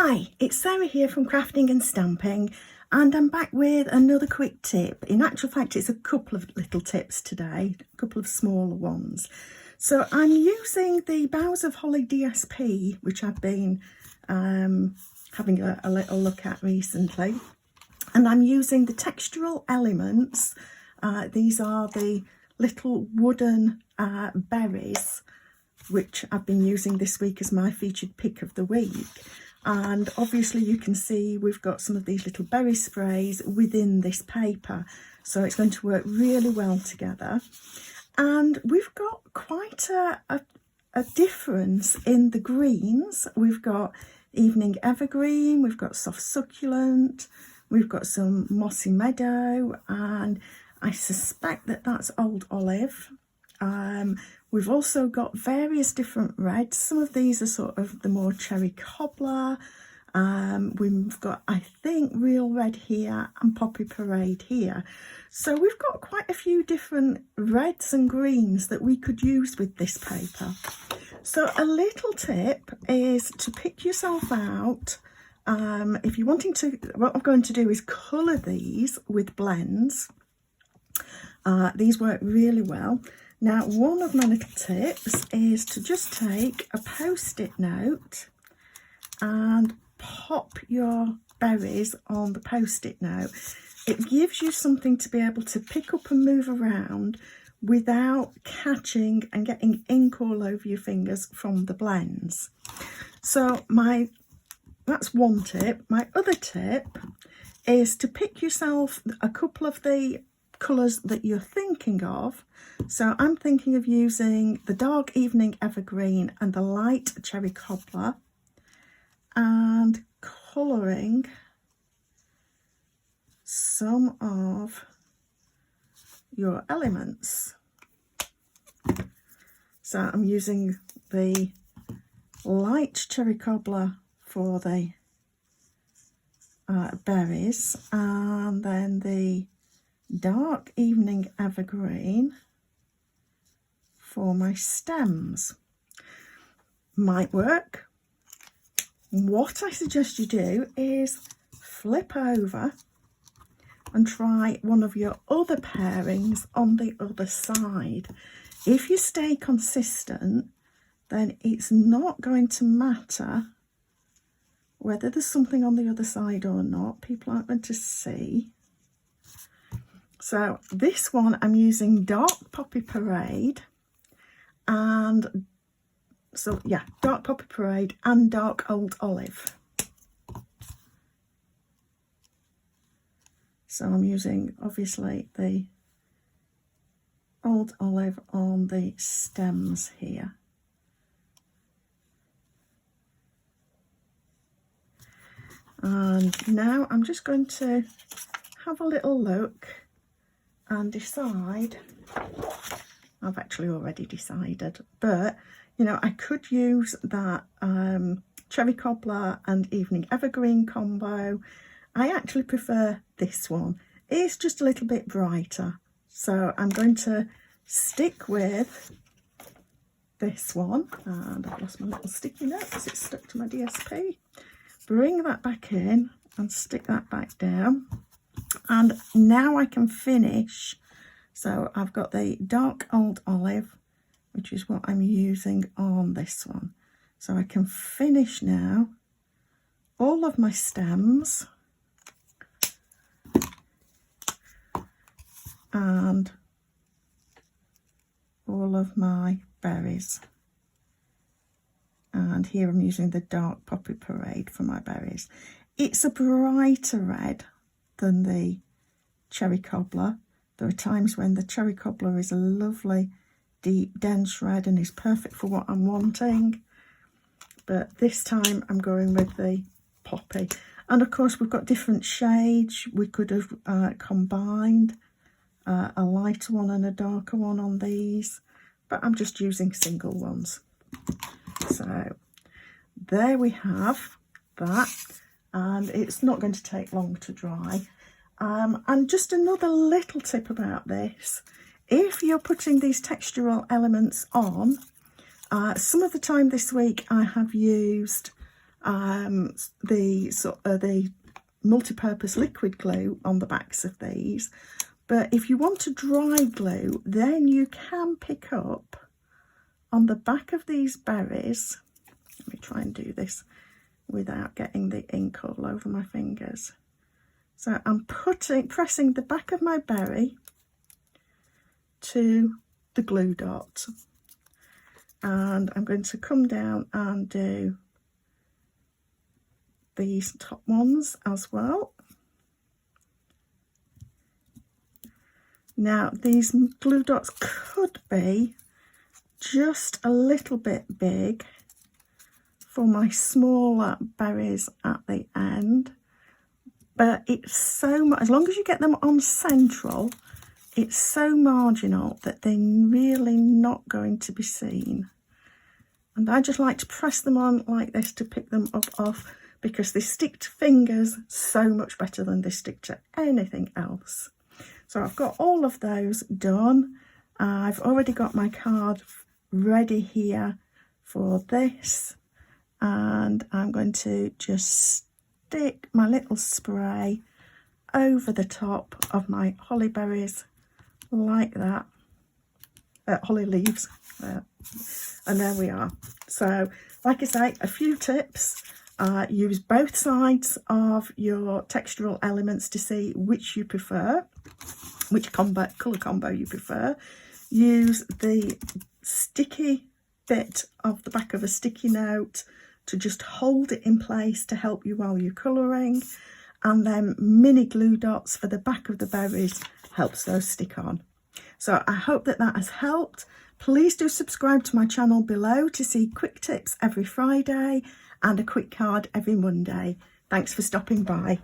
Hi, it's Sarah here from Crafting and Stamping, and I'm back with another quick tip. In actual fact, it's a couple of little tips today, a couple of smaller ones. So I'm using the Boughs of Holly DSP, which I've been having a little look at recently, and I'm using the Textural Elements. These are the little wooden berries, which I've been using this week as my featured pick of the week. And obviously you can see we've got some of these little berry sprays within this paper, so it's going to work really well together. And we've got quite a difference in the greens. We've got evening evergreen, we've got soft succulent, we've got some mossy meadow, and I suspect that that's old olive. We've also got various different reds. Some of these are sort of the more cherry cobbler. We've got, I think, real red here and poppy parade here. So we've got quite a few different reds and greens that we could use with this paper. So a little tip is to pick yourself out. If you're wanting to, what I'm going to do is colour these with blends. These work really well. Now, one of my little tips is to just take a post-it note and pop your berries on the post-it note. It gives you something to be able to pick up and move around without catching and getting ink all over your fingers from the blends. So that's one tip. My other tip is to pick yourself a couple of the colours that you're thinking of. So I'm thinking of using the dark evening evergreen and the light cherry cobbler and colouring some of your elements. So I'm using the light cherry cobbler for the berries, and then the dark evening evergreen for my stems. Might work. What I suggest you do is flip over and try one of your other pairings on the other side. If you stay consistent, then it's not going to matter whether there's something on the other side or not. People aren't going to see. So this one I'm using dark poppy parade, and so yeah, dark poppy parade and dark old olive. So I'm using obviously the old olive on the stems here. And now I'm just going to have a little look and decide. I've actually already decided, but you know, I could use that cherry cobbler and evening evergreen combo. I actually prefer this one. It's just a little bit brighter, so I'm going to stick with this one. And I've lost my little sticky note because it's stuck to my DSP. Bring that back in and stick that back down. And now I can finish. So I've got the dark old olive, which is what I'm using on this one. So I can finish now all of my stems and all of my berries. And here I'm using the dark poppy parade for my berries. It's a brighter red than the cherry cobbler. There are times when the cherry cobbler is a lovely deep dense red and is perfect for what I'm wanting, but this time I'm going with the poppy. And of course we've got different shades. We could have combined a lighter one and a darker one on these, but I'm just using single ones. So there we have that, and it's not going to take long to dry. And just another little tip about this: if you're putting these textural elements on, some of the time this week I have used the multi-purpose liquid glue on the backs of these. But if you want to dry glue, then you can pick up on the back of these berries. Let me try and do this without getting the ink all over my fingers. So I'm pressing the back of my berry to the glue dot, and I'm going to come down and do these top ones as well. Now these glue dots could be just a little bit big for my smaller berries at the end, but it's so much, as long as you get them on central, it's so marginal that they're really not going to be seen. And I just like to press them on like this to pick them up off, because they stick to fingers so much better than they stick to anything else. So I've got all of those done. I've already got my card ready here for this, and I'm going to just stick my little spray over the top of my holly berries like that, holly leaves, and there we are. So like I say, a few tips. Use both sides of your textural elements to see which you prefer, which colour combo you prefer. Use the sticky bit of the back of a sticky note to just hold it in place to help you while you're colouring, and then mini glue dots for the back of the berries helps those stick on. So I hope that has helped. Please do subscribe to my channel below to see quick tips every Friday and a quick card every Monday. Thanks for stopping by.